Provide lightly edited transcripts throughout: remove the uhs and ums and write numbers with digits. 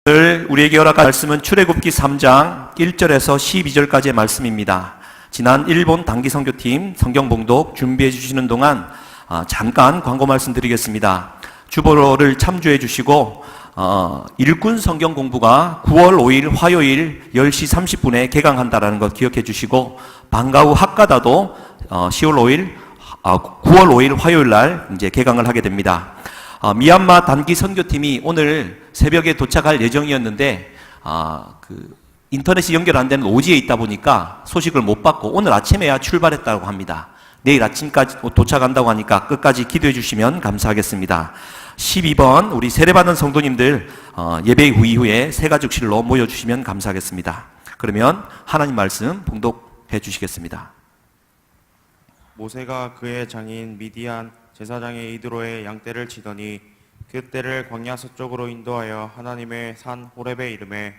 오늘 우리에게 허락한 말씀은 출애굽기 3장 1절에서 12절까지의 말씀입니다. 지난 일본 단기 선교팀 성경 봉독 준비해 주시는 동안 잠깐 광고 말씀드리겠습니다. 주보를 참조해 주시고 일꾼 성경 공부가 9월 5일 화요일 10시 30분에 개강한다는 것 기억해 주시고, 방과 후 학가다도 9월 5일 화요일 날 이제 개강을 하게 됩니다. 미얀마 단기 선교팀이 오늘 새벽에 도착할 예정이었는데 인터넷이 연결 안 되는 오지에 있다 보니까 소식을 못 받고 오늘 아침에야 출발했다고 합니다. 내일 아침까지 도착한다고 하니까 끝까지 기도해 주시면 감사하겠습니다. 12번 우리 세례받은 성도님들 예배 이후에 새가족실로 모여주시면 감사하겠습니다. 그러면 하나님 말씀 봉독해 주시겠습니다. 모세가 그의 장인 미디안 제사장의 이드로의 양떼를 치더니 그 떼를 광야 서쪽으로 인도하여 하나님의 산 호렙에 이르매,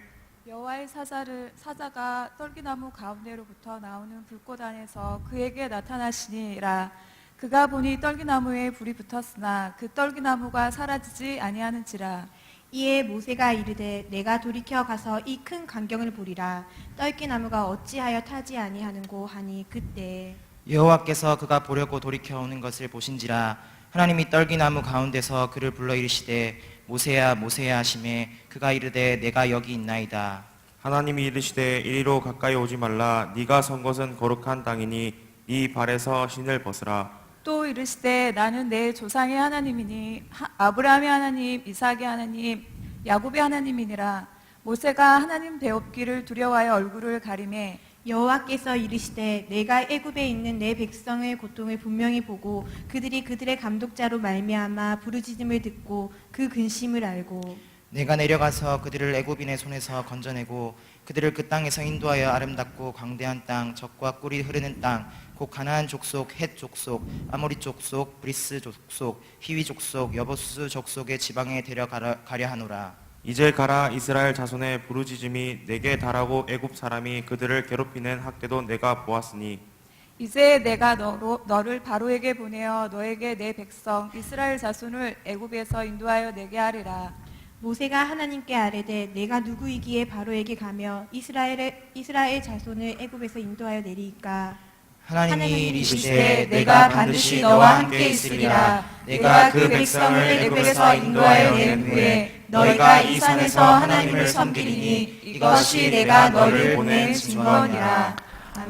여호와의 사자가 떨기나무 가운데로부터 나오는 불꽃 안에서 그에게 나타나시니라. 그가 보니 떨기나무에 불이 붙었으나 그 떨기나무가 사라지지 아니하는지라. 이에 모세가 이르되 내가 돌이켜 가서 이 큰 광경을 보리라. 떨기나무가 어찌하여 타지 아니하는고 하니, 그때 여호와께서 그가 보려고 돌이켜 오는 것을 보신지라. 하나님이 떨기나무 가운데서 그를 불러 이르시되 모세야 모세야 하시매, 그가 이르되 내가 여기 있나이다. 하나님이 이르시되 이리로 가까이 오지 말라. 네가 선 곳은 거룩한 땅이니 네 발에서 신을 벗으라. 또 이르시되 나는 내 조상의 하나님이니 아브라함의 하나님, 이삭의 하나님, 야곱의 하나님이니라. 모세가 하나님 배웁기를 두려워하여 얼굴을 가리매, 여호와께서 이르시되 내가 애굽에 있는 내 백성의 고통을 분명히 보고 그들이 그들의 감독자로 말미암아 부르짖음을 듣고 그 근심을 알고 내가 내려가서 그들을 애굽인의 손에서 건져내고 그들을 그 땅에서 인도하여 아름답고 광대한 땅, 젖과 꿀이 흐르는 땅, 곧 가나안 족속, 헷 족속, 아모리 족속, 브리스 족속, 히위 족속, 여보수 족속의 지방에 데려가려 하노라. 이제 가라. 이스라엘 자손의 부르짖음이 내게 달하고 애굽 사람이 그들을 괴롭히는 학대도 내가 보았으니, 이제 내가 너를 바로에게 보내어 너에게 내 백성 이스라엘 자손을 애굽에서 인도하여 내게 하리라. 모세가 하나님께 아뢰되 내가 누구이기에 바로에게 가며 이스라엘 자손을 애굽에서 인도하여 내리이까. 하나님이 이르시되 내가 반드시 너와 함께 있으리라. 내가 그 백성을 애굽에서 인도하여 낸 후에 너희가 이 산에서 하나님을 섬기리니 이것이 내가 너를 보낸 증거니라.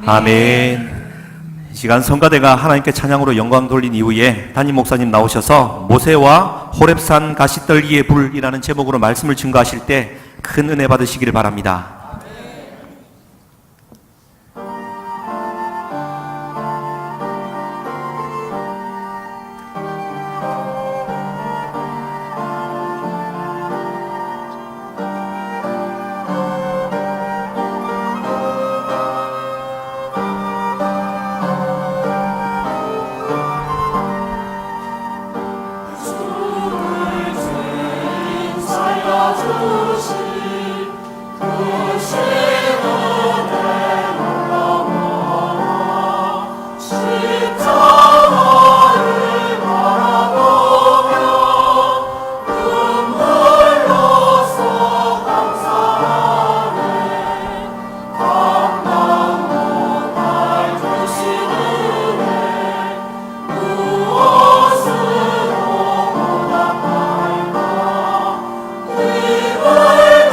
아멘. 이 시간 성가대가 하나님께 찬양으로 영광 돌린 이후에 담임 목사님 나오셔서 모세와 호렙산 가시떨기의 불이라는 제목으로 말씀을 증거하실 때 큰 은혜 받으시기를 바랍니다. 그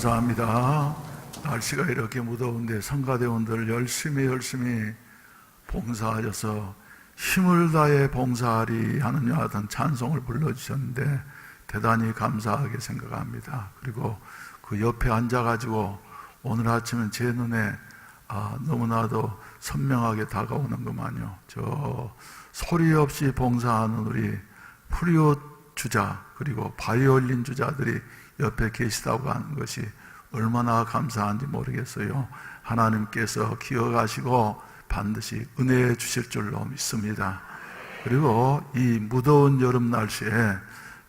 감사합니다. 날씨가 이렇게 무더운데 성가대원들 열심히 봉사하셔서 힘을 다해 봉사하리 하는 이와 같은 찬송을 불러주셨는데 대단히 감사하게 생각합니다. 그리고 그 옆에 앉아가지고 오늘 아침은 제 눈에 너무나도 선명하게 다가오는구만요. 저 소리 없이 봉사하는 우리 프리오 주자 그리고 바이올린 주자들이 옆에 계시다고 하는 것이 얼마나 감사한지 모르겠어요. 하나님께서 기억하시고 반드시 은혜해 주실 줄로 믿습니다. 그리고 이 무더운 여름 날씨에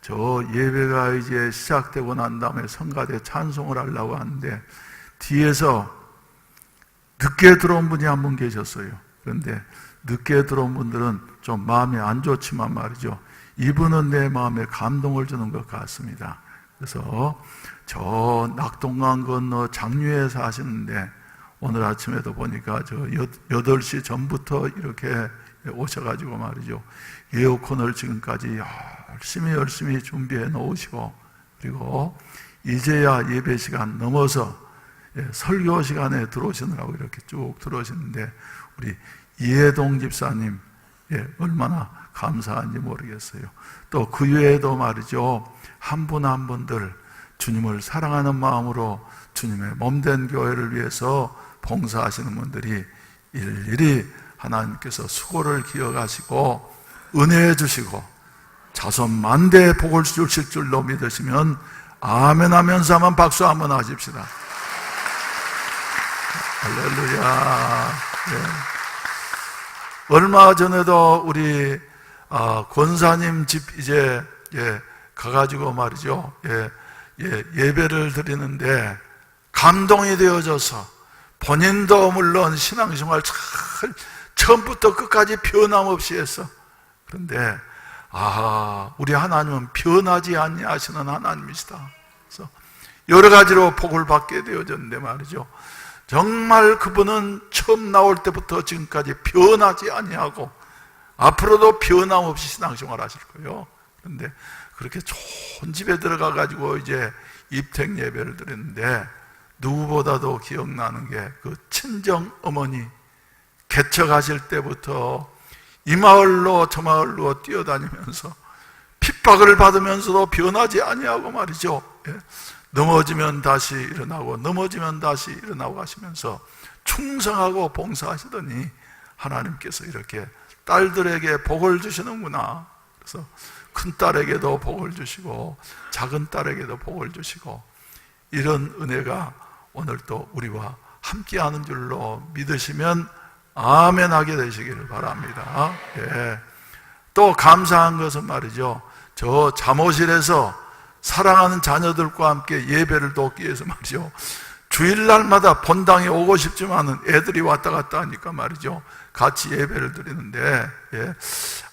저 예배가 이제 시작되고 난 다음에 성가대 찬송을 하려고 하는데 뒤에서 늦게 들어온 분이 한 분 계셨어요. 그런데 늦게 들어온 분들은 좀 마음이 안 좋지만 말이죠. 이분은 내 마음에 감동을 주는 것 같습니다. 그래서 저 낙동강 건너 장류에 사시는데 오늘 아침에도 보니까 저 8시 전부터 이렇게 오셔가지고 말이죠. 에어컨을 지금까지 열심히 준비해 놓으시고 그리고 이제야 예배 시간 넘어서 설교 시간에 들어오시느라고 이렇게 쭉 들어오시는데 우리 이해동 집사님 얼마나 감사한지 모르겠어요. 또 그 외에도 말이죠. 한 분 한 분들 주님을 사랑하는 마음으로 주님의 몸된 교회를 위해서 봉사하시는 분들이 일일이 하나님께서 수고를 기억하시고 은혜해 주시고 자손 만대에 복을 주실 줄로 믿으시면 아멘 하면서 한번 박수 한번 하십시다. 할렐루야. 얼마 전에도 우리 권사님 집 이제 가가지고 말이죠. 예배를 드리는데 감동이 되어져서 본인도 물론 신앙생활 잘 처음부터 끝까지 변함없이 했어. 그런데 우리 하나님은 변하지 아니하시는 하나님이시다. 그래서 여러 가지로 복을 받게 되어졌는데 말이죠. 정말 그분은 처음 나올 때부터 지금까지 변하지 아니하고 앞으로도 변함없이 신앙생활 하실 거예요. 그런데 그렇게 좋은 집에 들어가 가지고 이제 입택 예배를 드렸는데 누구보다도 기억나는 게 그 친정 어머니 개척하실 때부터 이 마을로 저 마을로 뛰어다니면서 핍박을 받으면서도 변하지 아니하고 말이죠. 넘어지면 다시 일어나고 넘어지면 다시 일어나고 하시면서 충성하고 봉사하시더니 하나님께서 이렇게 딸들에게 복을 주시는구나. 그래서 큰 딸에게도 복을 주시고 작은 딸에게도 복을 주시고 이런 은혜가 오늘 또 우리와 함께하는 줄로 믿으시면 아멘 하게 되시기를 바랍니다. 또 감사한 것은 말이죠. 저 잠옷실에서 사랑하는 자녀들과 함께 예배를 돕기 위해서 말이죠. 주일날마다 본당에 오고 싶지만은 애들이 왔다 갔다 하니까 말이죠. 같이 예배를 드리는데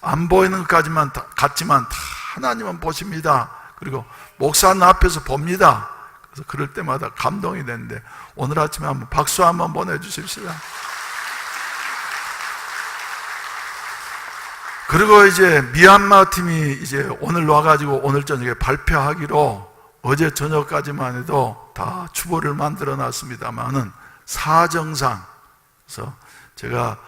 안 보이는 것까지만 같지만 다 하나님은 보십니다. 그리고 목사님 앞에서 봅니다. 그래서 그럴 때마다 감동이 되는데 오늘 아침에 한번 박수 한번 보내주십시다. 그리고 이제 미얀마 팀이 이제 오늘 와가지고 오늘 저녁에 발표하기로 어제 저녁까지만 해도 다 추보를 만들어 놨습니다만은 사정상 그래서 제가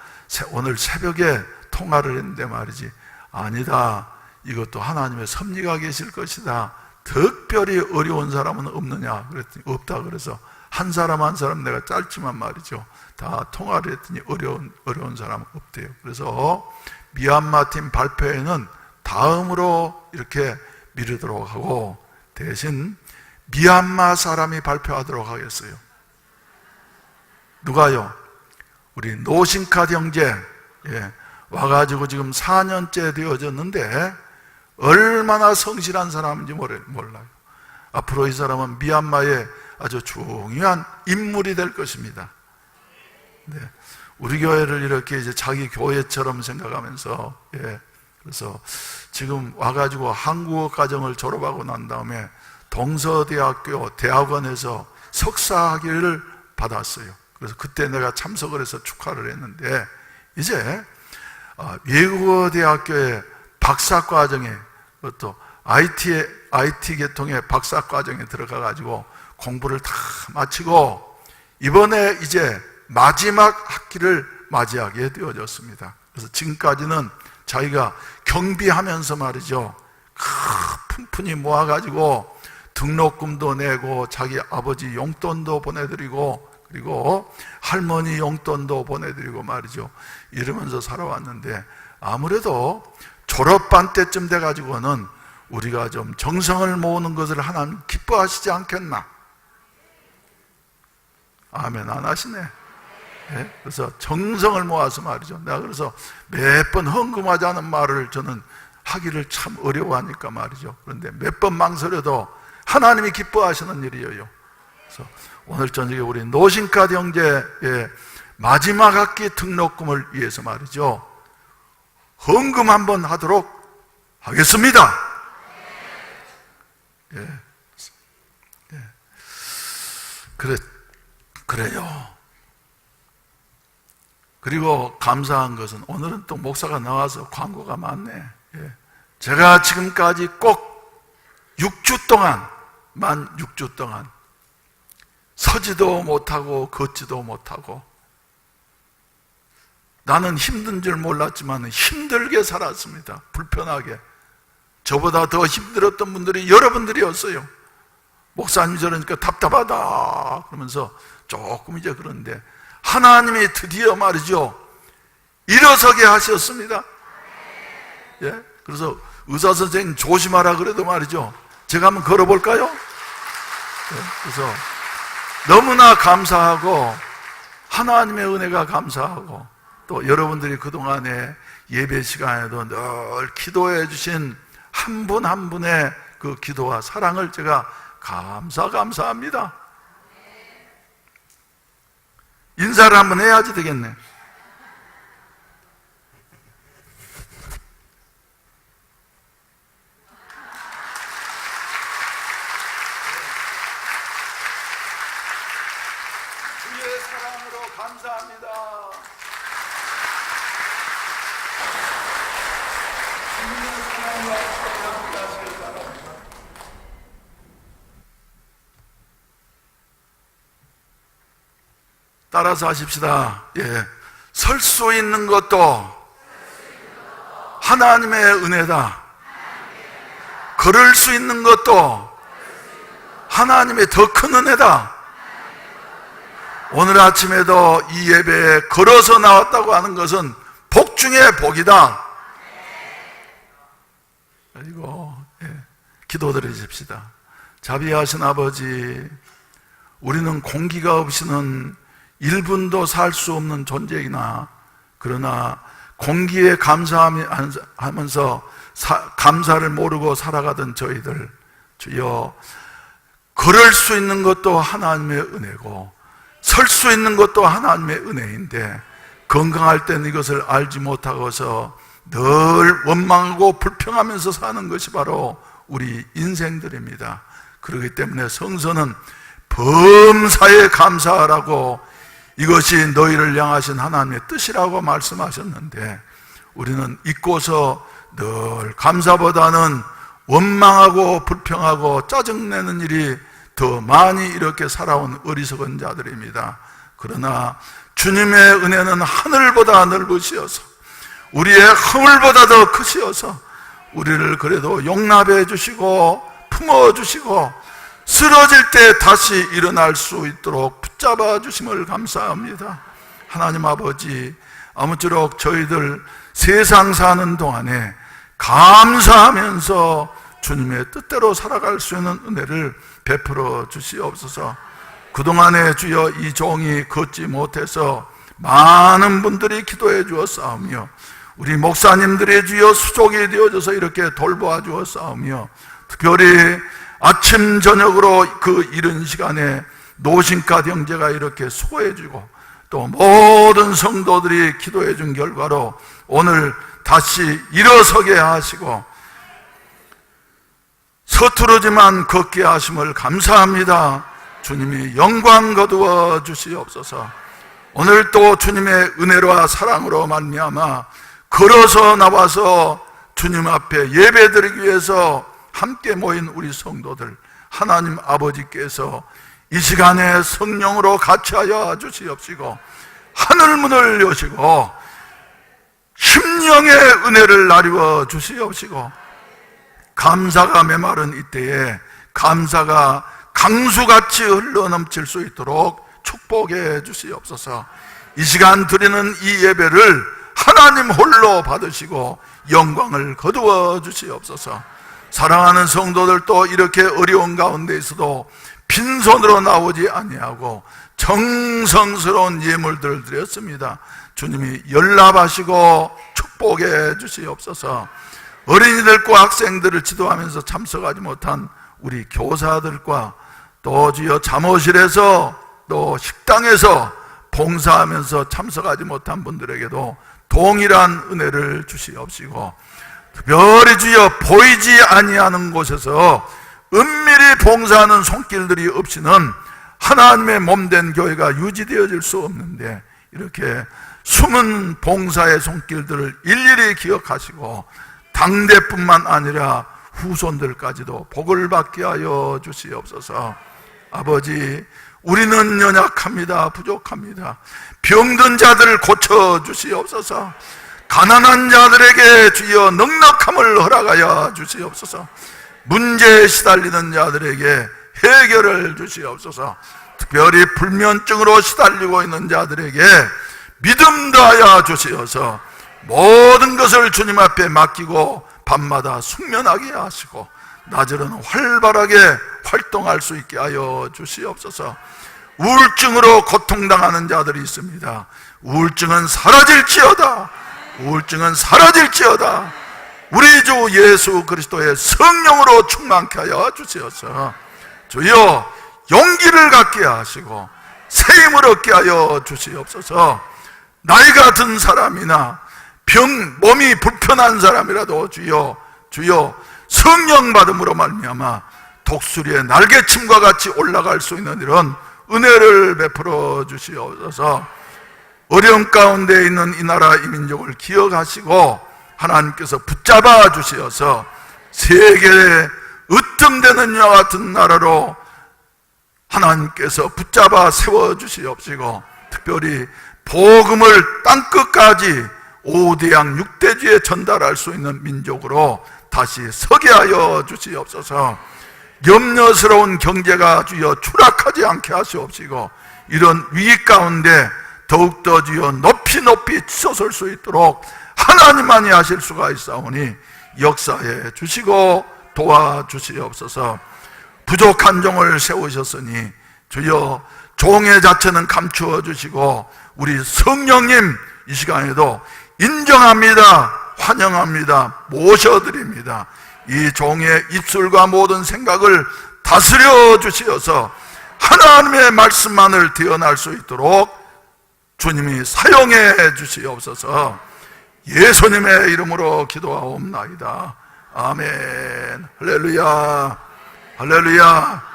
오늘 새벽에 통화를 했는데 말이지 아니다 이것도 하나님의 섭리가 계실 것이다 특별히 어려운 사람은 없느냐 그랬더니 없다 그래서 한 사람 한 사람 내가 짧지만 말이죠 다 통화를 했더니 어려운 사람은 없대요. 그래서 미얀마 팀 발표회는 다음으로 이렇게 미루도록 하고 대신 미얀마 사람이 발표하도록 하겠어요. 누가요? 우리 노신카드 형제 와가지고 지금 4년째 되어졌는데 얼마나 성실한 사람인지 몰라요. 앞으로 이 사람은 미얀마의 아주 중요한 인물이 될 것입니다. 우리 교회를 이렇게 이제 자기 교회처럼 생각하면서 그래서 지금 와가지고 한국어 과정을 졸업하고 난 다음에 동서대학교 대학원에서 석사학위를 받았어요. 그래서 그때 내가 참석을 해서 축하를 했는데 이제 외국어 대학교의 박사과정에 또 IT 계통의 박사과정에 들어가가지고 공부를 다 마치고 이번에 이제 마지막 학기를 맞이하게 되어졌습니다. 그래서 지금까지는 자기가 경비하면서 말이죠, 푼푼히 모아가지고 등록금도 내고 자기 아버지 용돈도 보내드리고 그리고 할머니 용돈도 보내드리고 말이죠, 이러면서 살아왔는데 아무래도 졸업반 때쯤 돼가지고는 우리가 좀 정성을 모으는 것을 하나님 기뻐하시지 않겠나? 아멘 안 하시네. 네? 그래서 정성을 모아서 말이죠. 내가 그래서 몇 번 헌금하자는 말을 저는 하기를 참 어려워하니까 말이죠. 그런데 몇 번 망설여도 하나님이 기뻐하시는 일이에요. 그래서 오늘 저녁에 우리 노신갓 형제의 마지막 학기 등록금을 위해서 말이죠, 헌금 한번 하도록 하겠습니다. 예. 예. 그래요. 그리고 감사한 것은 오늘은 또 목사가 나와서 광고가 많네. 예. 제가 지금까지 꼭 6주 동안 서지도 못하고 걷지도 못하고 나는 힘든 줄 몰랐지만 힘들게 살았습니다. 불편하게. 저보다 더 힘들었던 분들이 여러분들이었어요. 목사님 저러니까 답답하다 그러면서 조금 이제 그런데 하나님이 드디어 말이죠, 일어서게 하셨습니다. 예? 그래서 의사 선생님 조심하라 그래도 말이죠, 제가 한번 걸어볼까요? 예? 그래서 너무나 감사하고 하나님의 은혜가 감사하고 또 여러분들이 그동안에 예배 시간에도 늘 기도해 주신 한 분 한 분의 그 기도와 사랑을 제가 감사합니다. 인사를 한번 해야지 되겠네. 주의 사랑으로 감사합니다. 주님의 사랑과 함께 하시길 바랍니다. 따라서 하십시다. 예. 설 수 있는 것도 하나님의 은혜다. 걸을 수 있는 것도 하나님의 더 큰 은혜다. 오늘 아침에도 이 예배에 걸어서 나왔다고 하는 것은 복 중에 복이다. 그리고 기도드리십시다. 자비하신 아버지, 우리는 공기가 없이는 1분도 살 수 없는 존재이나 그러나 공기에 감사하면서 감사를 모르고 살아가던 저희들, 주여, 걸을 수 있는 것도 하나님의 은혜고 설 수 있는 것도 하나님의 은혜인데 건강할 때는 이것을 알지 못하고서 늘 원망하고 불평하면서 사는 것이 바로 우리 인생들입니다. 그렇기 때문에 성서는 범사에 감사하라고, 이것이 너희를 향하신 하나님의 뜻이라고 말씀하셨는데 우리는 잊고서 늘 감사보다는 원망하고 불평하고 짜증내는 일이 더 많이 이렇게 살아온 어리석은 자들입니다. 그러나 주님의 은혜는 하늘보다 넓으시어서 우리의 허물보다 더 크시어서 우리를 그래도 용납해 주시고 품어 주시고 쓰러질 때 다시 일어날 수 있도록 붙잡아 주심을 감사합니다. 하나님 아버지, 아무쪼록 저희들 세상 사는 동안에 감사하면서 주님의 뜻대로 살아갈 수 있는 은혜를 베풀어 주시옵소서. 그동안에 주여 이 종이 걷지 못해서 많은 분들이 기도해 주었사오며 우리 목사님들의 주여 수족이 되어져서 이렇게 돌보아 주었사오며 특별히 아침 저녁으로 그 이른 시간에 노신갓 형제가 이렇게 수고해 주고 또 모든 성도들이 기도해 준 결과로 오늘 다시 일어서게 하시고 서투르지만 걷게 하심을 감사합니다. 주님이 영광 거두어 주시옵소서. 오늘 또 주님의 은혜와 사랑으로 말미암아 걸어서 나와서 주님 앞에 예배드리기 위해서 함께 모인 우리 성도들, 하나님 아버지께서 이 시간에 성령으로 같이하여 주시옵시고 하늘문을 여시고 심령의 은혜를 나리워 주시옵시고 감사가 메마른 이때에 감사가 강수같이 흘러넘칠 수 있도록 축복해 주시옵소서. 이 시간 드리는 이 예배를 하나님 홀로 받으시고 영광을 거두어 주시옵소서. 사랑하는 성도들도 이렇게 어려운 가운데 있어도 빈손으로 나오지 아니하고 정성스러운 예물들을 드렸습니다. 주님이 연락하시고 축복해 주시옵소서. 어린이들과 학생들을 지도하면서 참석하지 못한 우리 교사들과 또 주여 잠옷실에서 또 식당에서 봉사하면서 참석하지 못한 분들에게도 동일한 은혜를 주시옵시고 특별히 주여 보이지 아니하는 곳에서 은밀히 봉사하는 손길들이 없이는 하나님의 몸된 교회가 유지되어질 수 없는데 이렇게 숨은 봉사의 손길들을 일일이 기억하시고 당대뿐만 아니라 후손들까지도 복을 받게 하여 주시옵소서. 아버지, 우리는 연약합니다. 부족합니다. 병든 자들을 고쳐 주시옵소서. 가난한 자들에게 주여 넉넉함을 허락하여 주시옵소서. 문제에 시달리는 자들에게 해결을 주시옵소서. 특별히 불면증으로 시달리고 있는 자들에게 믿음 더하여 주시어서 모든 것을 주님 앞에 맡기고 밤마다 숙면하게 하시고 낮에는 활발하게 활동할 수 있게 하여 주시옵소서. 우울증으로 고통당하는 자들이 있습니다. 우울증은 사라질지어다. 우울증은 사라질지어다. 우리 주 예수 그리스도의 성령으로 충만케 하여 주시옵소서. 주여 용기를 갖게 하시고 새 힘을 얻게 하여 주시옵소서. 나이가 든 사람이나 몸이 불편한 사람이라도 주여 성령 받음으로 말미암아 독수리의 날개침과 같이 올라갈 수 있는 이런 은혜를 베풀어 주시옵소서. 어려움 가운데 있는 이 나라 이 민족을 기억하시고 하나님께서 붙잡아 주시어서 세계에 으뜸되는 이와 같은 나라로 하나님께서 붙잡아 세워주시옵시고 특별히 복음을 땅끝까지 5대양 6대주에 전달할 수 있는 민족으로 다시 서게 하여 주시옵소서. 염려스러운 경제가 주여 추락하지 않게 하시옵시고 이런 위기 가운데 더욱더 주여 높이 치솟을 수 있도록 하나님만이 하실 수가 있사오니 역사해 주시고 도와주시옵소서. 부족한 종을 세우셨으니 주여 종의 자체는 감추어 주시고 우리 성령님 이 시간에도 인정합니다. 환영합니다. 모셔드립니다. 이 종의 입술과 모든 생각을 다스려 주시어서 하나님의 말씀만을 드러날 수 있도록 주님이 사용해 주시옵소서. 예수님의 이름으로 기도하옵나이다. 아멘. 할렐루야. 할렐루야.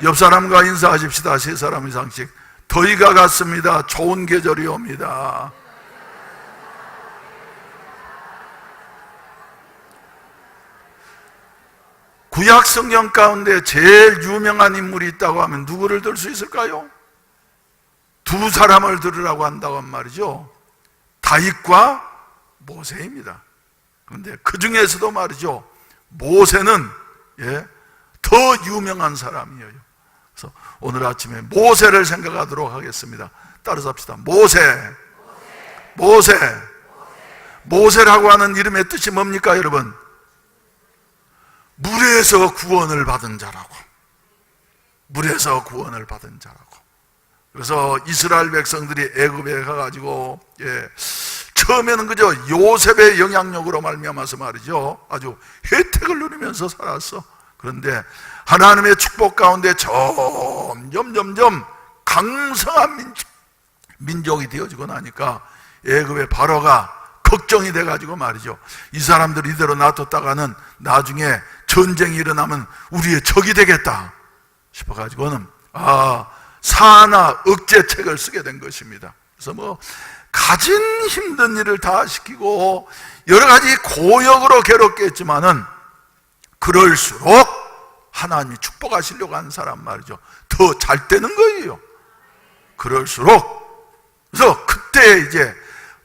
옆 사람과 인사하십시다. 세 사람 이상씩. 더위가 갔습니다. 좋은 계절이 옵니다. 구약 성경 가운데 제일 유명한 인물이 있다고 하면 누구를 들 수 있을까요? 두 사람을 들으라고 한다고 한 말이죠. 다윗과 모세입니다. 그런데 그 중에서도 말이죠, 모세는 더 유명한 사람이에요. 그래서 오늘 아침에 모세를 생각하도록 하겠습니다. 따라서 합시다. 모세라고 하는 이름의 뜻이 뭡니까, 여러분? 물에서 구원을 받은 자라고. 물에서 구원을 받은 자라고. 그래서 이스라엘 백성들이 애굽에 가가지고 처음에는 그저 요셉의 영향력으로 말미암아서 말이죠, 아주 혜택을 누리면서 살았어. 그런데 하나님의 축복 가운데 점점 강성한 민족이 되어지고 나니까 애굽의 바로가 걱정이 돼가지고 말이죠, 이 사람들 이대로 놔뒀다가는 나중에 전쟁이 일어나면 우리의 적이 되겠다 싶어가지고는 사나 억제책을 쓰게 된 것입니다. 그래서 가진 힘든 일을 다 시키고 여러 가지 고역으로 괴롭게 했지만은 그럴수록 하나님이 축복하시려고 하는 사람 말이죠. 더 잘 되는 거예요. 그럴수록, 그래서 그때 이제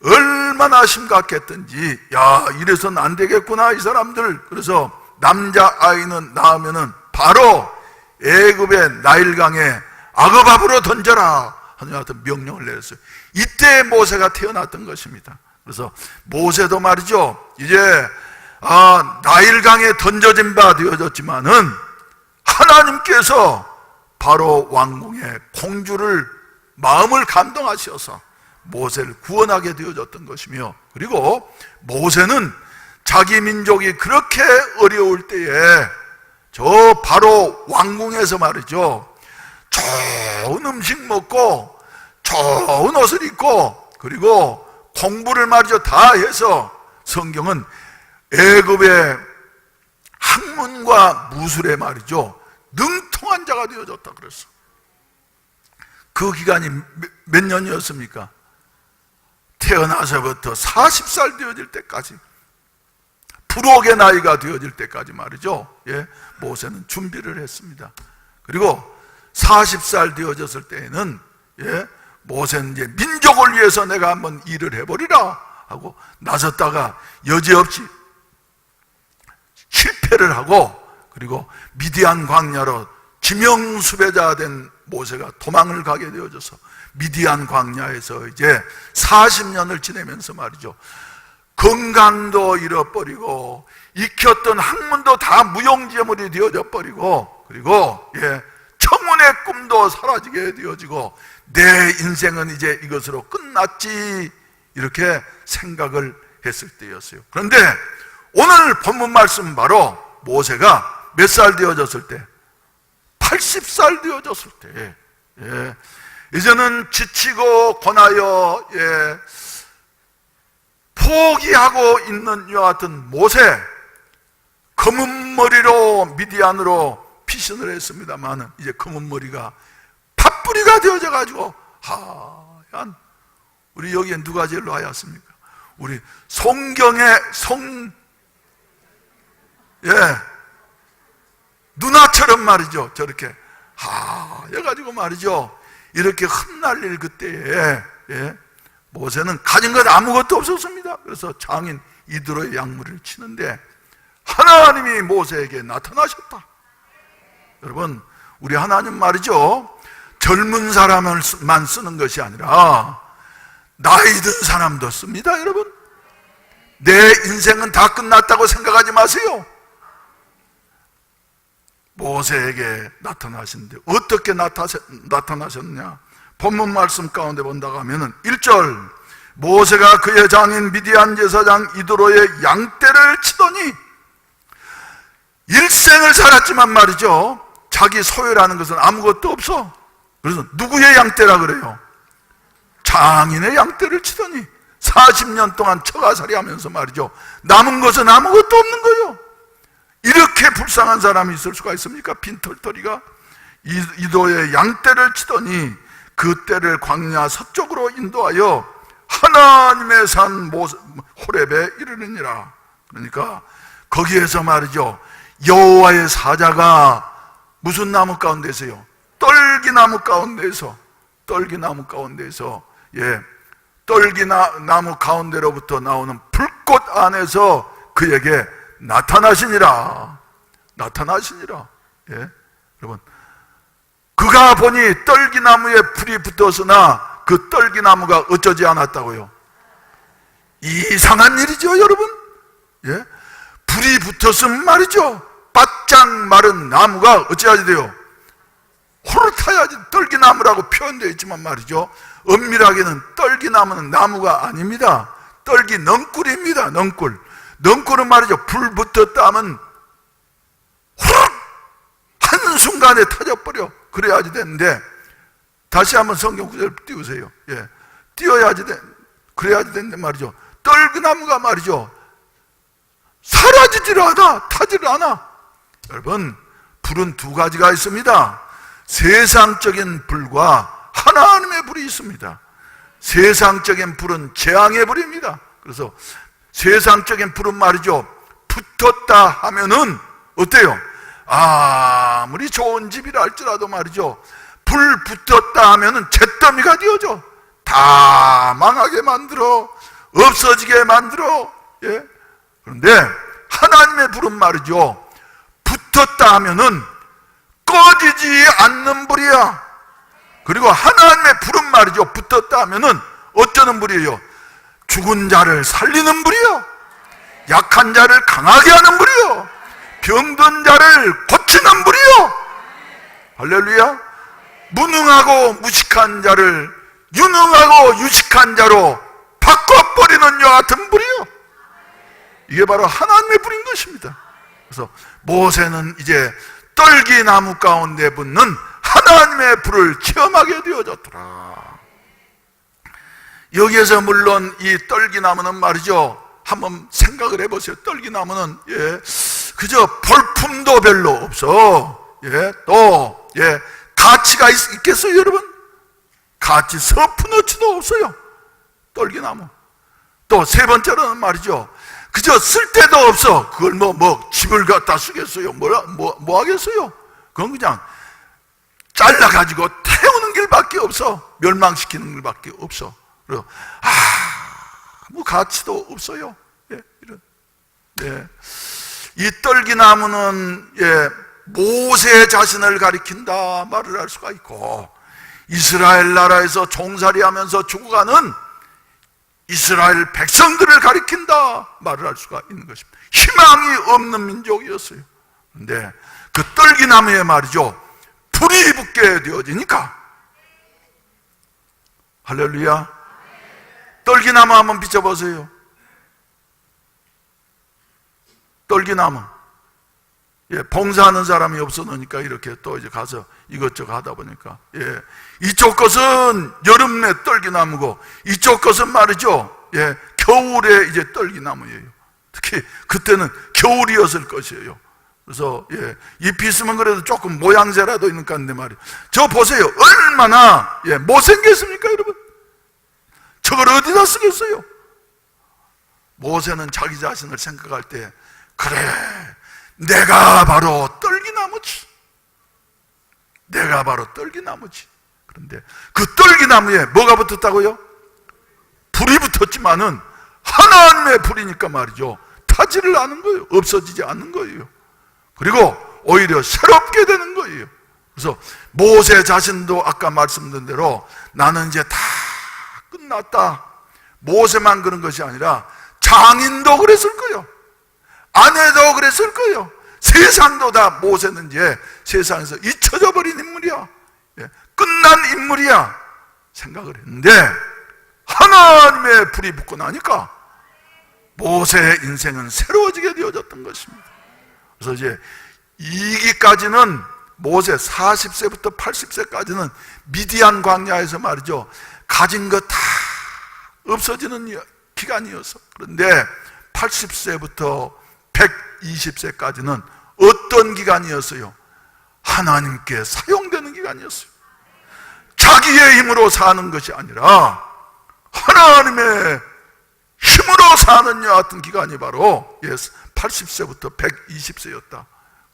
얼마나 심각했던지, 야, 이래서는 안 되겠구나, 이 사람들. 그래서 남자아이는 낳으면은 바로 애굽의 나일강에 악어밥으로 던져라 하는 같은 명령을 내렸어요. 이때 모세가 태어났던 것입니다. 그래서 모세도 말이죠, 이제 나일강에 던져진 바 되어졌지만은 하나님께서 바로 왕궁의 공주를 마음을 감동하셔서 모세를 구원하게 되어졌던 것이며, 그리고 모세는 자기 민족이 그렇게 어려울 때에 저 바로 왕궁에서 말이죠, 좋은 음식 먹고 좋은 옷을 입고 그리고 공부를 말이죠 다 해서 성경은 애굽의 학문과 무술에 말이죠 능통한 자가 되어졌다 그랬어. 그 기간이 몇 년이었습니까? 태어나서부터 40살 되어질 때까지, 부록의 나이가 되어질 때까지 말이죠, 예, 모세는 준비를 했습니다. 그리고 40살 되어졌을 때에는, 예, 모세는 이제 민족을 위해서 내가 한번 일을 해버리라 하고 나섰다가 여지없이 실패를 하고, 그리고 미디안 광야로 지명수배자 된 모세가 도망을 가게 되어져서 미디안 광야에서 이제 40년을 지내면서 말이죠, 건강도 잃어버리고 익혔던 학문도 다 무용지물이 되어져 버리고, 그리고 예, 청운의 꿈도 사라지게 되어지고 내 인생은 이제 이것으로 끝났지, 이렇게 생각을 했을 때였어요. 그런데 오늘 본문 말씀 바로 모세가 몇 살 되어졌을 때? 80살 되어졌을 때, 예, 이제는 지치고 권하여, 예, 포기하고 있는 이와 같은 모세, 검은 머리로 미디안으로 피신을 했습니다만 이제 검은 머리가 팥뿌리가 되어져 가지고 하얀, 우리 여기에 누가 제일 하얗습니까? 우리 성경의 누나처럼 말이죠, 저렇게 하여가지고 말이죠, 이렇게 흩날릴 그때에, 예, 모세는 가진 것 아무것도 없었습니다. 그래서 장인 이드로의 양무리를 치는데 하나님이 모세에게 나타나셨다. 여러분, 우리 하나님 말이죠, 젊은 사람만 쓰는 것이 아니라 나이 든 사람도 씁니다. 여러분, 내 인생은 다 끝났다고 생각하지 마세요. 모세에게 나타나시는데 어떻게 나타나셨냐? 본문 말씀 가운데 본다고 하면은 1절, 모세가 그의 장인 미디안 제사장 이드로의 양떼를 치더니, 일생을 살았지만 말이죠, 자기 소유라는 것은 아무것도 없어. 그래서 누구의 양떼라 그래요? 장인의 양떼를 치더니 40년 동안 처가살이 하면서 말이죠, 남은 것은 아무것도 없는 거예요. 이렇게 불쌍한 사람이 있을 수가 있습니까? 빈털터리가. 이도의 양떼를 치더니 그 떼를 광야 서쪽으로 인도하여 하나님의 산 호렙에 이르느니라. 그러니까 거기에서 말이죠, 여호와의 사자가 무슨 나무 가운데서요? 떨기나무 가운데에서, 예, 떨기나무 가운데로부터 나오는 불꽃 안에서 그에게 나타나시니라. 예, 여러분, 그가 보니 떨기나무에 불이 붙었으나 그 떨기나무가 어쩌지 않았다고요? 이상한 일이죠, 여러분. 예, 불이 붙었으면 말이죠, 바짝 마른 나무가 어찌하지 돼요? 호르타야지. 떨기나무라고 표현되어 있지만 말이죠, 엄밀하게는 떨기나무는 나무가 아닙니다. 떨기 넝쿨입니다. 넝쿨은 말이죠, 불 붙었다 하면 후룩 한순간에 터져버려. 그래야지 되는데, 다시 한번 성경 구절 띄우세요. 예, 그래야지 되는데 말이죠, 떨기나무가 말이죠, 사라지질 않아, 타질 않아. 여러분, 불은 두 가지가 있습니다. 세상적인 불과 하나님의 불이 있습니다. 세상적인 불은 재앙의 불입니다. 그래서 세상적인 불은 말이죠, 붙었다 하면은 어때요? 아무리 좋은 집이라 할지라도 말이죠, 불 붙었다 하면은 잿더미가 되어져. 다 망하게 만들어, 없어지게 만들어. 예? 그런데 하나님의 불은 말이죠, 붙었다 하면은 꺼지지 않는 불이야. 그리고 하나님의 불은 말이죠, 붙었다 하면은 어쩌는 불이에요? 죽은 자를 살리는 불이요, 약한 자를 강하게 하는 불이요, 병든 자를 고치는 불이요. 할렐루야. 무능하고 무식한 자를 유능하고 유식한 자로 바꿔버리는 여 같은 불이요. 이게 바로 하나님의 불인 것입니다. 그래서 모세는 이제 떨기나무 가운데 붙는 하나님의 불을 체험하게 되어졌더라. 여기에서 물론 이 떨기나무는 말이죠, 한번 생각을 해보세요. 떨기나무는 그저 볼품도 별로 없어. 또 가치가 있겠어요, 여러분? 가치 서푼어치도 없어요, 떨기나무. 또 세 번째로는 말이죠, 그저 쓸데도 없어. 그걸 뭐 집을 갖다 쓰겠어요? 뭐 하겠어요? 그건 그냥 잘라가지고 태우는 길밖에 없어. 멸망시키는 길밖에 없어. 그리고 아무 가치도 없어요. 이 떨기나무는 모세 자신을 가리킨다 말을 할 수가 있고, 이스라엘 나라에서 종살이하면서 죽어가는 이스라엘 백성들을 가리킨다 말을 할 수가 있는 것입니다. 희망이 없는 민족이었어요. 그런데 그 떨기나무에 말이죠, 불이 붙게 되어지니까, 할렐루야. 떨기나무 한번 비춰보세요. 떨기나무. 봉사하는 사람이 없어놓으니까 이렇게 또 이제 가서 이것저것 하다 보니까, 이쪽 것은 여름에 떨기나무고, 이쪽 것은 말이죠, 겨울에 이제 떨기나무예요. 특히 그때는 겨울이었을 것이에요. 그래서 잎이 있으면 그래도 조금 모양새라도 있는 것 같은데 말이에요. 저 보세요. 얼마나 못생겼습니까, 여러분? 저걸 어디다 쓰겠어요? 모세는 자기 자신을 생각할 때, 그래, 내가 바로 떨기나무지. 내가 바로 떨기나무지. 그런데 그 떨기나무에 뭐가 붙었다고요? 불이 붙었지만은 하나님의 불이니까 말이죠, 타지를 않은 거예요. 없어지지 않는 거예요. 그리고 오히려 새롭게 되는 거예요. 그래서 모세 자신도 아까 말씀드린 대로 나는 이제 다 끝났다. 모세만 그런 것이 아니라 장인도 그랬을 거예요. 아내도 그랬을 거예요. 세상도 다 모세는 이제 세상에서 잊혀져 버린 인물이야. 끝난 인물이야. 생각을 했는데 하나님의 불이 붙고 나니까 모세의 인생은 새로워지게 되어졌던 것입니다. 그래서 이제 2기까지는 모세 40세부터 80세까지는 미디안 광야에서 말이죠, 가진 것 다 없어지는 기간이어서. 그런데 80세부터 120세까지는 어떤 기간이었어요? 하나님께 사용되는 기간이었어요. 자기의 힘으로 사는 것이 아니라 하나님의 힘으로 사는 여 같은 기간이 바로 80세부터 120세였다.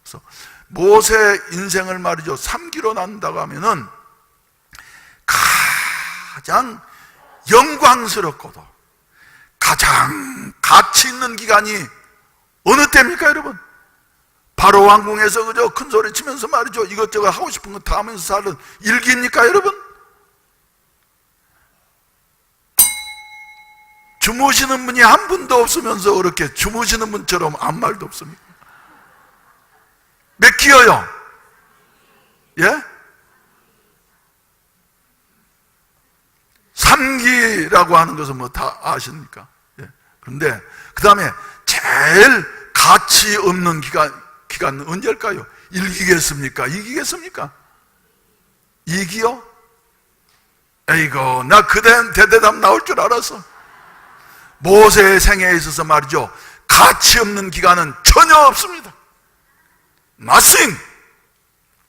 그래서 모세 인생을 말이죠, 3기로 나눈다고 하면은 가장 영광스럽고도 가장 가치 있는 기간이 어느 때입니까, 여러분? 바로 왕궁에서 그저 큰 소리 치면서 말이죠, 이것저것 하고 싶은 거 다 하면서 사는 1기입니까, 여러분? 주무시는 분이 한 분도 없으면서 그렇게 주무시는 분처럼 아무 말도 없습니까? 몇 기여요? 예? 3기라고 하는 것은 뭐 다 아십니까? 그런데 그 다음에 제일 가치 없는 기간은 언제일까요? 1기겠습니까? 2기겠습니까? 2기요? 에이고, 나 그댄 대대답 나올 줄 알았어. 모세의 생애에 있어서 말이죠, 가치 없는 기간은 전혀 없습니다. Nothing.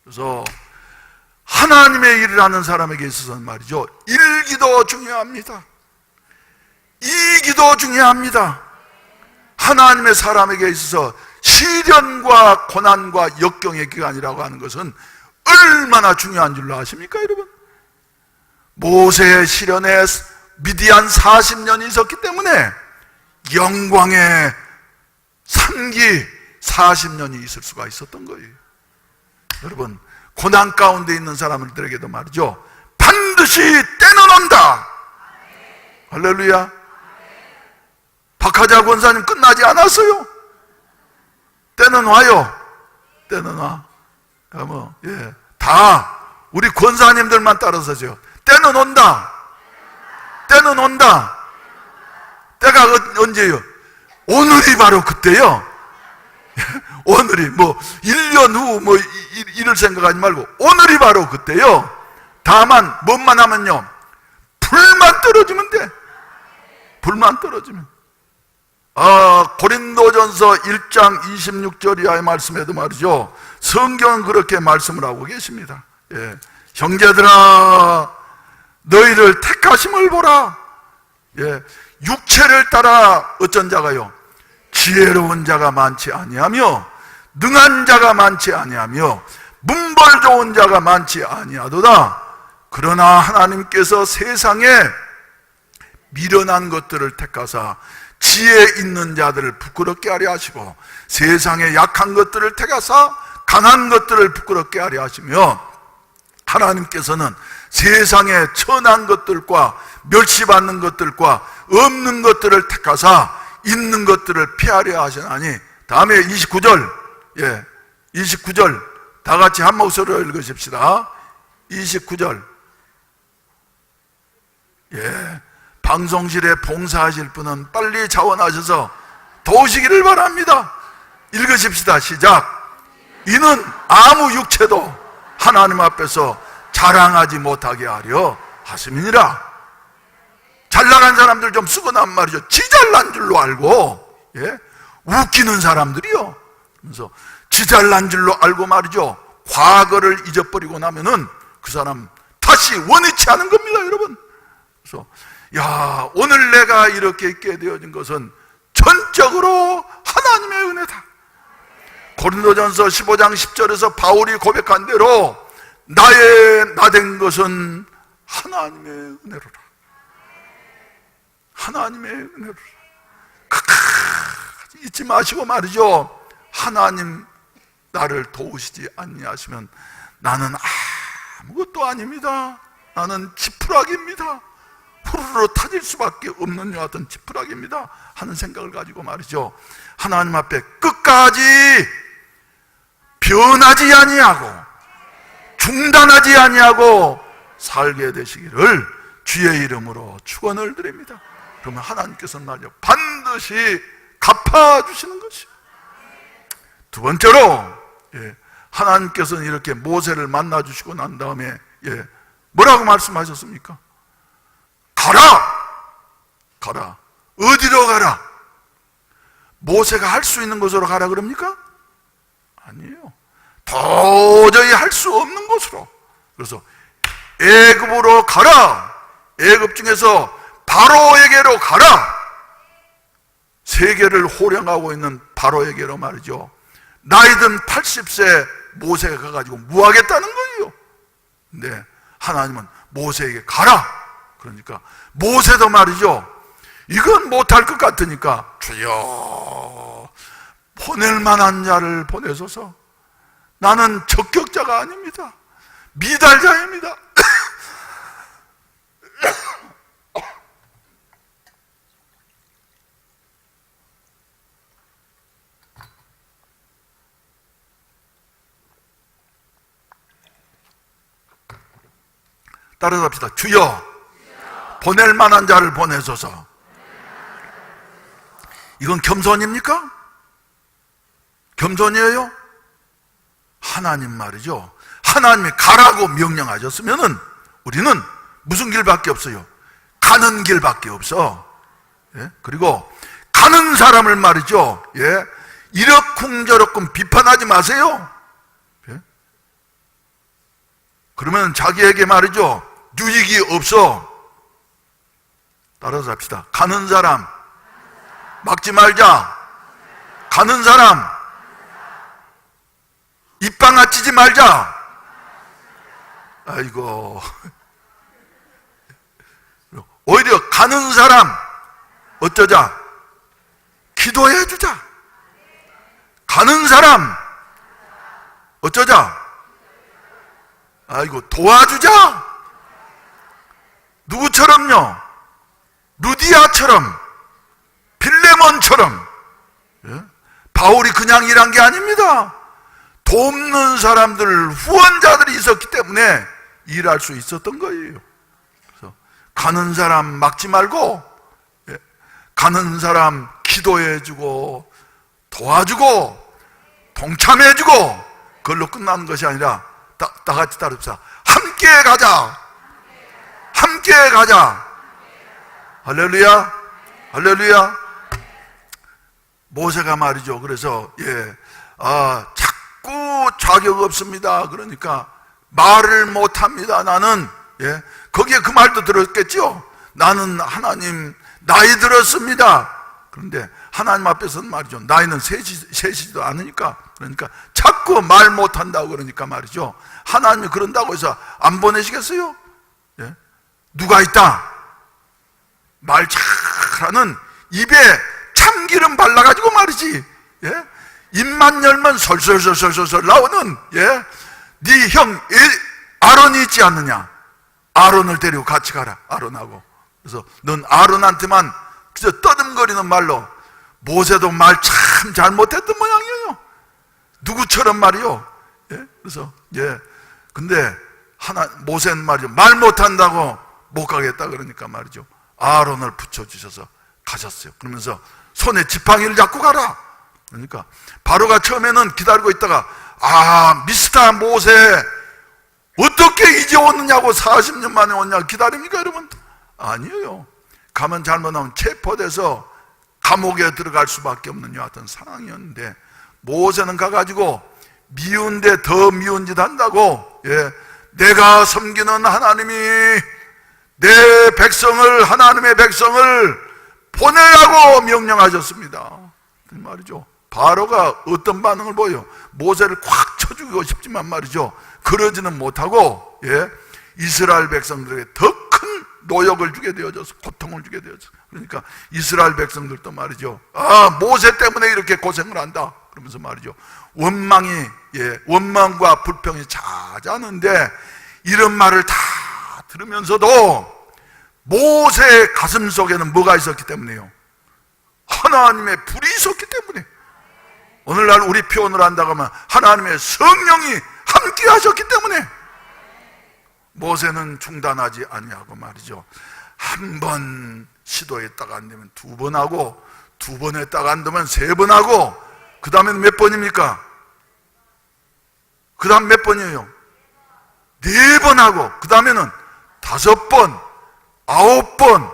그래서 하나님의 일을 하는 사람에게 있어서는 말이죠, 1기도 중요합니다. 2기도 중요합니다. 하나님의 사람에게 있어서 시련과 고난과 역경의 기간이라고 하는 것은 얼마나 중요한 줄로 아십니까, 여러분? 모세의 시련에 미디안 40년이 있었기 때문에 영광의 상기 40년이 있을 수가 있었던 거예요. 여러분, 고난 가운데 있는 사람들에게도 말이죠, 반드시 때는 온다. 할렐루야. 박하자 권사님 끝나지 않았어요. 때는 와요. 때는 와. 다 우리 권사님들만 따라서죠. 때는 온다. 때는 온다. 때가 언제요? 오늘이 바로 그때요. 오늘이 1년 후 이럴 생각하지 말고 오늘이 바로 그때요. 다만 뭐만 하면요, 불만 떨어지면 돼. 불만 떨어지면. 고린도전서 1장 26절 이하의 말씀에도 말이죠, 성경은 그렇게 말씀을 하고 계십니다. 형제들아, 너희를 택하심을 보라. 육체를 따라 어쩐 자가요? 지혜로운 자가 많지 아니하며 능한 자가 많지 아니하며 문벌 좋은 자가 많지 아니하도다. 그러나 하나님께서 세상에 미련한 것들을 택하사 지혜 있는 자들을 부끄럽게 하려 하시고 세상에 약한 것들을 택하사 강한 것들을 부끄럽게 하려 하시며, 하나님께서는 세상에 천한 것들과 멸시받는 것들과 없는 것들을 택하사 있는 것들을 피하려 하시나니. 다음에 29절, 29절 다 같이 한 목소리로 읽으십시다. 29절. 방송실에 봉사하실 분은 빨리 자원하셔서 도우시기를 바랍니다. 읽으십시다. 시작. 이는 아무 육체도 하나님 앞에서 자랑하지 못하게 하려 하심이니라. 잘나간 사람들 좀 쓰고 나면 말이죠, 지 잘난 줄로 알고, 웃기는 사람들이요, 그래서 지 잘난 줄로 알고 말이죠, 과거를 잊어버리고 나면은 그 사람 다시 원위치 않은 겁니다, 여러분. 그래서 오늘 내가 이렇게 있게 되어진 것은 전적으로 하나님의 은혜다. 고린도전서 15장 10절에서 바울이 고백한 대로 나된 것은 하나님의 은혜로라. 하나님의 은혜로라. 잊지 마시고 말이죠, 하나님 나를 도우시지 아니하시면 나는 아무것도 아닙니다. 나는 지푸라기입니다. 후루루 타질 수밖에 없는 여하튼 지푸라기입니다 하는 생각을 가지고 말이죠, 하나님 앞에 끝까지 변하지 아니하고 중단하지 아니하고 살게 되시기를 주의 이름으로 축원을 드립니다. 그러면 하나님께서는 말이죠, 반드시 갚아주시는 것이. 두 번째로, 하나님께서는 이렇게 모세를 만나주시고 난 다음에 뭐라고 말씀하셨습니까? 가라. 어디로 가라? 모세가 할 수 있는 곳으로 가라 그럽니까? 아니에요. 도저히 할 수 없는 곳으로. 그래서 애굽으로 가라. 애굽 중에서 바로에게로 가라. 세계를 호령하고 있는 바로에게로 말이죠, 나이든 80세 모세가 가가지고 뭐 하겠다는 거예요? 근데 하나님은 모세에게 가라. 그러니까 모세도 말이죠, 이건 못할 것 같으니까 주여 보낼 만한 자를 보내소서. 나는 적격자가 아닙니다. 미달자입니다. 따라서 합시다. 주여 보낼 만한 자를 보내소서. 이건 겸손입니까? 겸손이에요? 하나님 말이죠, 하나님이 가라고 명령하셨으면은 우리는 무슨 길밖에 없어요? 가는 길밖에 없어. 그리고 가는 사람을 말이죠, 이러쿵저러쿵 비판하지 마세요. 그러면 자기에게 말이죠, 유익이 없어. 따라서 합시다. 가는 사람 막지 말자. 가는 사람 입방아치지 말자. 아이고. 오히려 가는 사람 어쩌자? 기도해 주자. 가는 사람 어쩌자? 아이고, 도와주자. 누구처럼요? 루디아처럼, 빌레몬처럼. 예? 바울이 그냥 일한 게 아닙니다. 돕는 사람들, 후원자들이 있었기 때문에 일할 수 있었던 거예요. 그래서 가는 사람 막지 말고, 예? 가는 사람 기도해주고 도와주고 동참해주고 그걸로 끝나는 것이 아니라 다 같이 따릅시다. 함께 가자. 함께 가자. 할렐루야. 할렐루야. 모세가 말이죠. 그래서 자꾸 자격 없습니다. 그러니까 말을 못합니다. 나는 거기에 그 말도 들었겠죠. 나는 하나님 나이 들었습니다. 그런데 하나님 앞에서는 말이죠. 나이는 세시지도 않으니까. 그러니까 자꾸 말 못한다고 그러니까 말이죠. 하나님이 그런다고 해서 안 보내시겠어요? 예? 누가 있다? 말 잘하는 입에 참기름 발라가지고 말이지. 예? 입만 열면 설설설설설 나오는 네 형 아론이 있지 않느냐? 아론을 데리고 같이 가라. 아론하고. 그래서 넌 아론한테만 그저 떠듬거리는 말로 모세도 말 참 잘못했던 모양이에요. 누구처럼 말이요. 그래서 근데 모세는 말이죠. 말 못한다고 못 가겠다 그러니까 말이죠. 아론을 붙여주셔서 가셨어요. 그러면서 손에 지팡이를 잡고 가라. 그러니까 바로가 처음에는 기다리고 있다가 미스터 모세 어떻게 이제 오느냐고 40년 만에 오냐 기다립니까 여러분? 아니에요. 가면 잘못하면 체포돼서 감옥에 들어갈 수밖에 없는 여하튼 상황이었는데 모세는 가가지고 미운데 더 미운 짓 한다고 내가 섬기는 하나님이 내 백성을 하나님의 백성을 보내라고 명령하셨습니다. 그 말이죠. 바로가 어떤 반응을 보여요? 모세를 콱 쳐주고 싶지만 말이죠. 그러지는 못하고 이스라엘 백성들에게 더 큰 노역을 주게 되어져서 고통을 주게 되어져. 그러니까 이스라엘 백성들도 말이죠. 모세 때문에 이렇게 고생을 한다. 그러면서 말이죠. 원망과 불평이 잦았는데 이런 말을 다 들으면서도 모세의 가슴 속에는 뭐가 있었기 때문에요? 하나님의 불이 있었기 때문에. 오늘날 우리 표현을 한다고 하면 하나님의 성령이 함께 하셨기 때문에 모세는 중단하지 아니하고 말이죠. 한 번 시도했다가 안 되면 두 번 하고 두 번 했다가 안 되면 세 번 하고 그 다음에는 몇 번입니까? 그 다음 몇 번이에요? 4번 하고 그 다음에는 5번, 9번,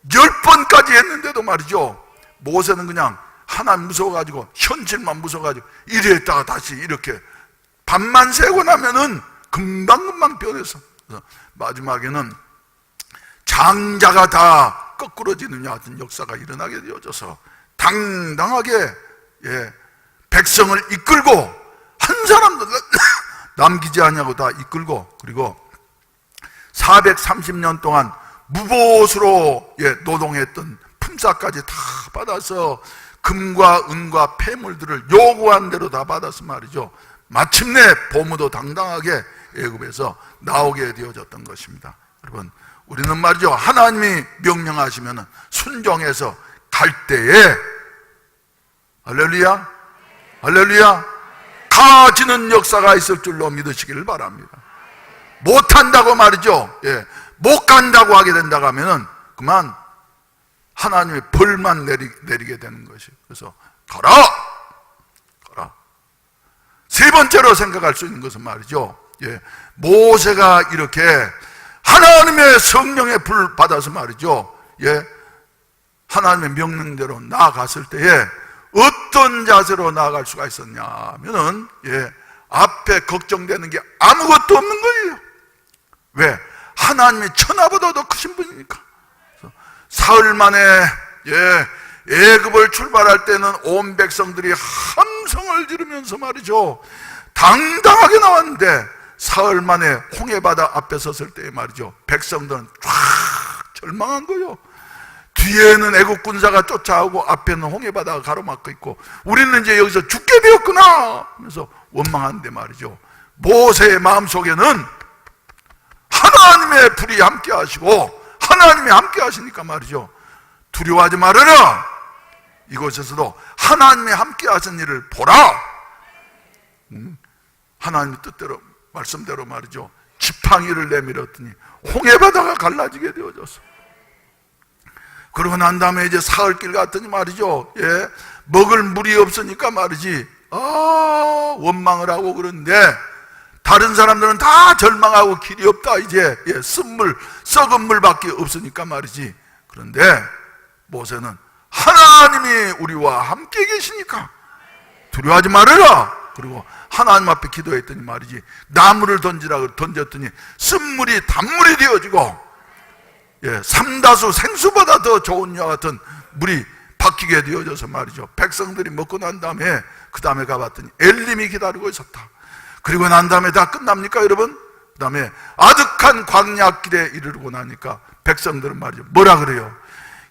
10번까지 했는데도 말이죠. 모세는 그냥 하나님 무서워가지고 현실만 무서워가지고 이래 했다가 다시 이렇게 밤만 새고 나면은 금방금방 변해서 마지막에는 장자가 다 거꾸러지는 여하튼 역사가 일어나게 되어져서 당당하게 백성을 이끌고 한 사람도 남기지 않냐고 다 이끌고 그리고 430년 동안 무보수로 노동했던 품삯까지 다 받아서 금과 은과 폐물들을 요구한 대로 다 받아서 말이죠. 마침내 보무도 당당하게 애굽에서 나오게 되어졌던 것입니다. 여러분, 우리는 말이죠. 하나님이 명령하시면 순종해서 갈 때에 할렐루야, 할렐루야, 가지는 역사가 있을 줄로 믿으시기를 바랍니다. 못한다고 말이죠. 못 간다고 하게 된다고 하면은 그만 하나님의 벌만 내리게 되는 것이에요. 그래서 가라! 가라. 세 번째로 생각할 수 있는 것은 말이죠. 모세가 이렇게 하나님의 성령의 불 받아서 말이죠. 하나님의 명령대로 나아갔을 때에 어떤 자세로 나아갈 수가 있었냐 하면은 앞에 걱정되는 게 아무것도 없는 거예요. 왜? 하나님이 천하보다 더 크신 분이니까. 사흘 만에 애굽을 출발할 때는 온 백성들이 함성을 지르면서 말이죠. 당당하게 나왔는데 사흘 만에 홍해바다 앞에 섰을 때 말이죠, 백성들은 쫙 절망한 거예요. 뒤에는 애국 군사가 쫓아오고 앞에는 홍해바다가 가로막고 있고 우리는 이제 여기서 죽게 되었구나 하면서 원망하는데 말이죠, 모세의 마음속에는 하나님의 불이 함께 하시고 하나님이 함께 하시니까 말이죠, 두려워하지 말아라, 이곳에서도 하나님이 함께 하신 일을 보라. 하나님의 뜻대로 말씀대로 말이죠, 지팡이를 내밀었더니 홍해바다가 갈라지게 되어졌어. 그러고 난 다음에 이제 사흘길 갔더니 말이죠, 예, 먹을 물이 없으니까 말이지, 원망을 하고 그러는데 다른 사람들은 다 절망하고 길이 없다, 이제, 예, 쓴물, 썩은 물밖에 없으니까 말이지. 그런데 모세는 하나님이 우리와 함께 계시니까 두려워하지 말아라. 그리고 하나님 앞에 기도했더니 말이지, 나무를 던졌더니 쓴물이 단물이 되어지고, 예, 삼다수 생수보다 더 좋은 이와 같은 물이 바뀌게 되어져서 말이죠, 백성들이 먹고 난 다음에 그 다음에 가봤더니 엘림이 기다리고 있었다. 그리고 난 다음에 다 끝납니까 여러분? 그 다음에 아득한 광야길에 이르고 나니까 백성들은 말이죠, 뭐라 그래요?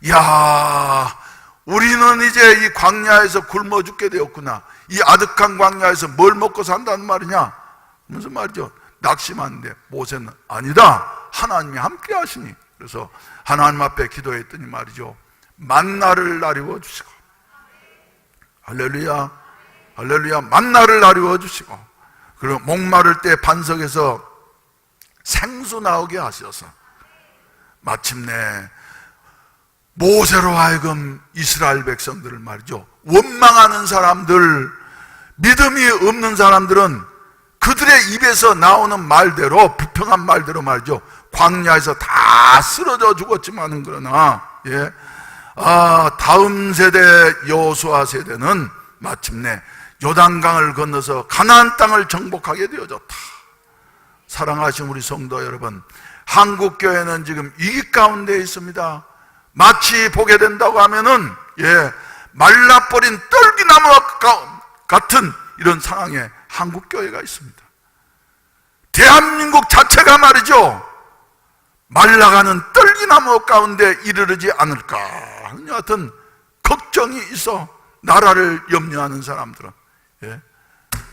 야, 우리는 이제 이 광야에서 굶어 죽게 되었구나. 이 아득한 광야에서 뭘 먹고 산다는 말이냐? 무슨 말이죠? 낙심하는데 모세는 아니다, 하나님이 함께 하시니. 그래서 하나님 앞에 기도했더니 말이죠, 만나를 나리워 주시고, 할렐루야, 할렐루야, 만나를 나리워 주시고, 그리고 목마를 때 반석에서 생수 나오게 하셔서 마침내 모세로 하여금 이스라엘 백성들을 말이죠, 원망하는 사람들, 믿음이 없는 사람들은 그들의 입에서 나오는 말대로, 불평한 말대로 말이죠, 광야에서 다 쓰러져 죽었지만은 그러나, 예, 다음 세대 여호수아 세대는 마침내 요단강을 건너서 가나안 땅을 정복하게 되어졌다. 사랑하신 우리 성도 여러분, 한국교회는 지금 위기 가운데 있습니다. 마치 보게 된다고 하면은, 예, 말라버린 떨기나무와 같은 이런 상황에 한국교회가 있습니다. 대한민국 자체가 말이죠, 말라가는 떨기나무 가운데 이르르지 않을까 하는 여하튼 걱정이 있어, 나라를 염려하는 사람들은. 예.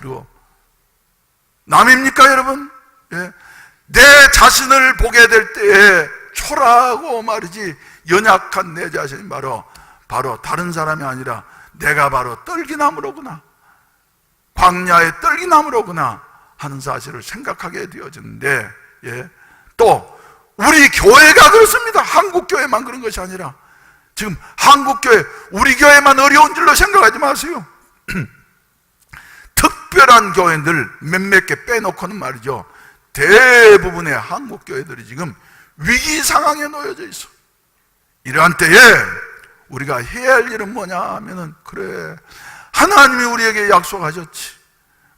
그리고 남입니까 여러분? 예. 내 자신을 보게 될 때에 초라하고 말이지 연약한 내 자신이 바로 다른 사람이 아니라 내가 바로 떨기나무로구나, 광야의 떨기나무로구나 하는 사실을 생각하게 되어지는데, 예, 또 우리 교회가 그렇습니다. 한국교회만 그런 것이 아니라 지금 한국교회, 우리 교회만 어려운 줄로 생각하지 마세요. 특별한 교회들 몇몇 개 빼놓고는 말이죠, 대부분의 한국교회들이 지금 위기 상황에 놓여져 있어. 이러한 때에 우리가 해야 할 일은 뭐냐 하면은, 그래, 하나님이 우리에게 약속하셨지,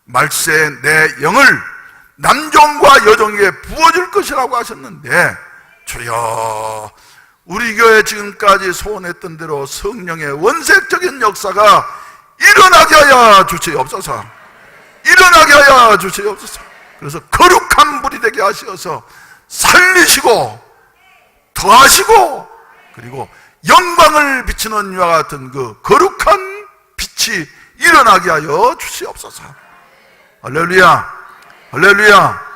말세 내 영을 남종과 여종에게 부어줄 것이라고 하셨는데, 주여, 우리 교회 지금까지 소원했던 대로 성령의 원색적인 역사가 일어나게 하여 주시옵소서. 일어나게 하여 주시옵소서. 그래서 거룩한 불이 되게 하셔서 살리시고 더하시고, 그리고 영광을 비치는 이와 같은 그 거룩한 빛이 일어나게 하여 주시옵소서. 할렐루야, 할렐루야.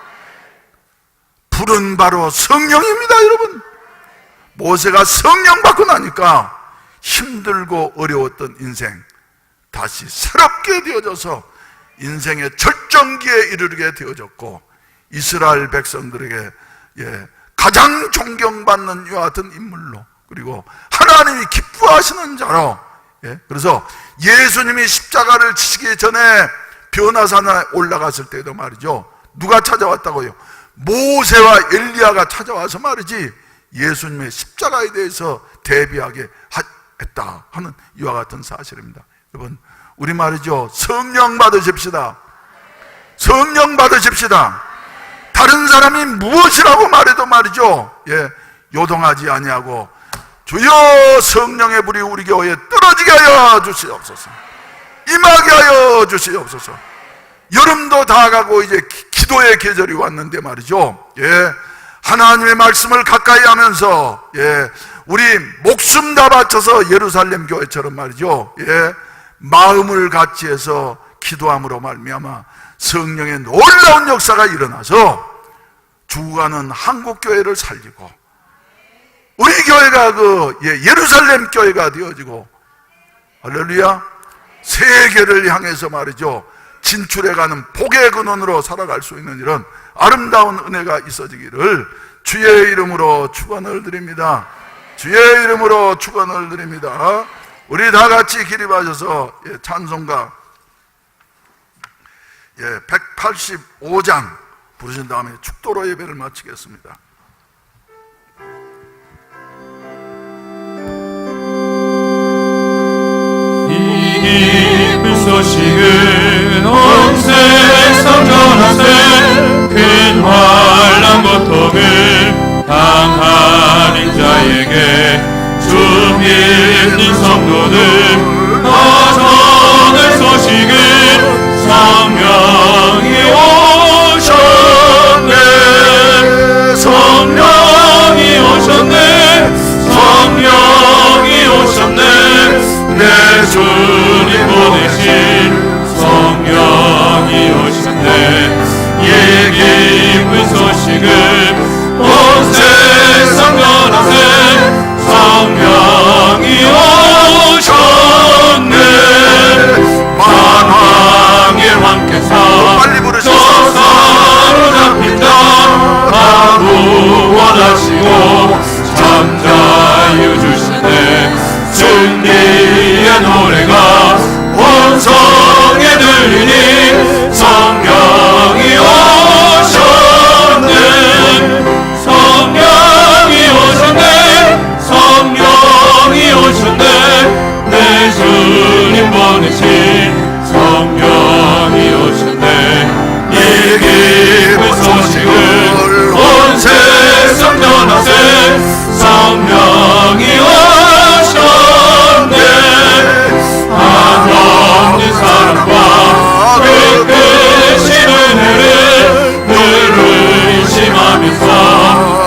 불은 바로 성령입니다 여러분. 모세가 성령 받고 나니까 힘들고 어려웠던 인생 다시 새롭게 되어져서 인생의 절정기에 이르게 되어졌고, 이스라엘 백성들에게, 예, 가장 존경받는 이와 같은 인물로, 그리고 하나님이 기뻐하시는 자로, 예, 그래서 예수님이 십자가를 지시기 전에 변화산에 올라갔을 때도 말이죠, 누가 찾아왔다고요? 모세와 엘리야가 찾아와서 말이지 예수님의 십자가에 대해서 대비하게 했다 하는 이와 같은 사실입니다. 여러분, 우리 말이죠, 성령 받으십시다. 성령 받으십시다. 다른 사람이 무엇이라고 말해도 말이죠, 예, 요동하지 아니하고 주여 성령의 불이 우리 교회에 떨어지게 하여 주시옵소서. 임하게 하여 주시옵소서. 여름도 다 가고 이제 기도의 계절이 왔는데 말이죠. 예. 하나님의 말씀을 가까이 하면서, 예. 우리 목숨 다 바쳐서 예루살렘 교회처럼 말이죠. 예. 마음을 같이 해서 기도함으로 말미암아 성령의 놀라운 역사가 일어나서 죽어가는 한국 교회를 살리고 우리 교회가 예루살렘 교회가 되어지고, 할렐루야, 세계를 향해서 말이죠, 진출해가는 복의 근원으로 살아갈 수 있는 이런 아름다운 은혜가 있어지기를 주의 이름으로 축원을 드립니다. 주의 이름으로 축원을 드립니다. 우리 다 같이 기립하셔서 찬송가 185장 부르신 다음에 축도로 예배를 마치겠습니다. 이 기쁜 소식은 온 세상 전하세 큰 환난 고통을 당하는 자에게 주 믿는 성도들 더 전할 소식은 성령이 오셨네. 성령이 오셨네. 성령이 오셨네. 내 주님 보내신 성령이 오셨네. 이 기쁜 소식을 온 세상 전하세 성령이 오셨네. 만왕의 왕께서 또 사로잡힌 자 다 구원하시고 잠자유 주시네. 승리의 노래가 온 성에 들리니 성령이 오셨네. 성령이 오셨네. 성령이 오셨네. 내 주님 보내신 성령이 오셨네. 이 기쁜 소식을 온 세상 전하세 성령이 오셨네. 한없는 사랑과 끝끝인 은혜를 늘 의심하면서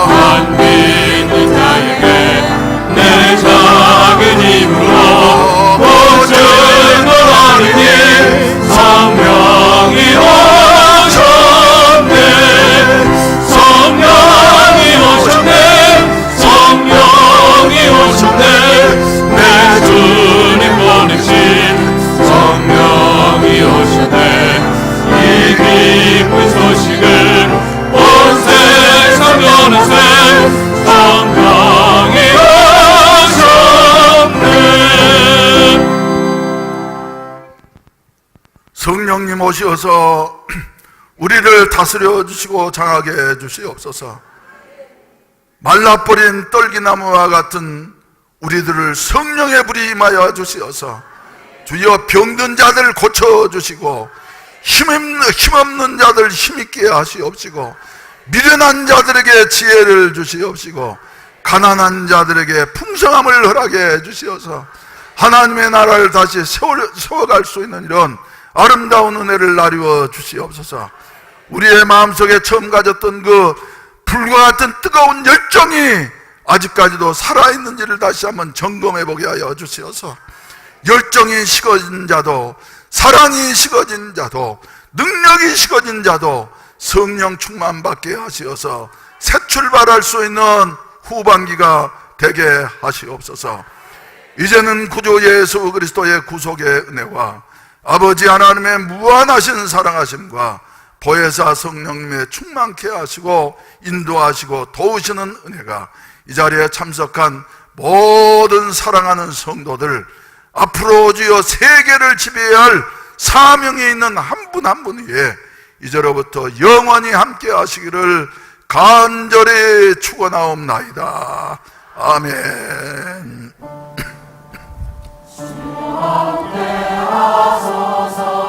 안 믿는 자에게 내 작은 힘으로 보증을 하느니 성령이 오셨네. 성령이 오셨네. 성령이 오셨네. 내 주님 보내신 성령이 오셨네. 이 기쁜 소식을 온 세상 전하세 성령이 오셨네. 성령님 오시어서 우리를 다스려 주시고 장하게 해 주시옵소서. 말라버린 떨기나무와 같은 우리들을 성령의 불이 임하여 주시어서 주여 병든 자들 고쳐주시고 힘없는 자들 힘있게 하시옵시고 미련한 자들에게 지혜를 주시옵시고 가난한 자들에게 풍성함을 허락해 주시어서 하나님의 나라를 다시 세워갈 수 있는 이런 아름다운 은혜를 나누어 주시옵소서. 우리의 마음속에 처음 가졌던 그 불과 같은 뜨거운 열정이 아직까지도 살아있는지를 다시 한번 점검해보게 하여 주시어서 열정이 식어진 자도 사랑이 식어진 자도 능력이 식어진 자도 성령 충만받게 하시어서 새 출발할 수 있는 후반기가 되게 하시옵소서. 이제는 구주 예수 그리스도의 구속의 은혜와 아버지 하나님의 무한하신 사랑하심과 보혜사 성령님의 충만케 하시고 인도하시고 도우시는 은혜가 이 자리에 참석한 모든 사랑하는 성도들 앞으로 주여 세계를 지배해야 할 사명이 있는 한 분 한 분 위에 이제로부터 영원히 함께 하시기를 간절히 축원하옵나이다. 아멘. 주 함께 하소서.